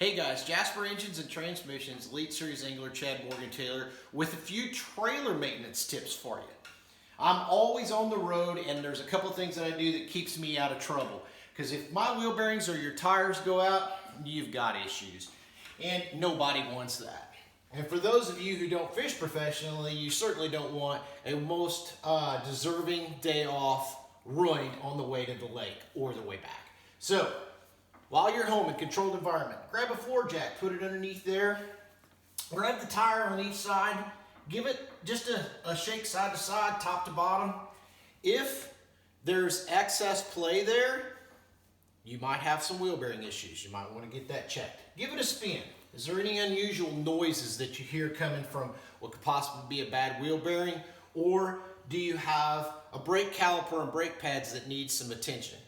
Hey guys, Jasper Engines and Transmissions, Elite Series Angler Chad Morgan Taylor with a few trailer maintenance tips for you. I'm always on the road and there's a couple things that I do that keeps me out of trouble. Because if my wheel bearings or your tires go out, you've got issues. And nobody wants that. And for those of you who don't fish professionally, you certainly don't want a most deserving day off ruined on the way to the lake or the way back. So, while you're home in a controlled environment, grab a floor jack, put it underneath there, grab the tire on each side, give it just a shake side to side, top to bottom. If there's excess play there, you might have some wheel bearing issues. You might want to get that checked. Give it a spin. Is there any unusual noises that you hear coming from what could possibly be a bad wheel bearing? Or do you have a brake caliper and brake pads that need some attention?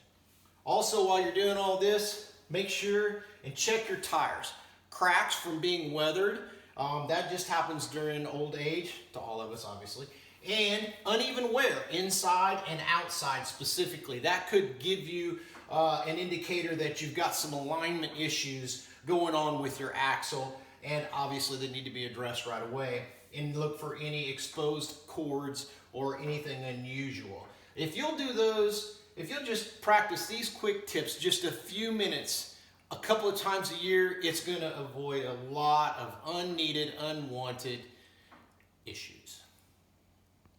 Also, while you're doing all this, make sure and check your tires. Cracks from being weathered, that just happens during old age, to all of us obviously. And uneven wear, inside and outside specifically. That could give you an indicator that you've got some alignment issues going on with your axle, and obviously they need to be addressed right away. And look for any exposed cords or anything unusual. If you'll do those, if you'll just practice these quick tips just a few minutes, a couple of times a year, it's going to avoid a lot of unneeded, unwanted issues.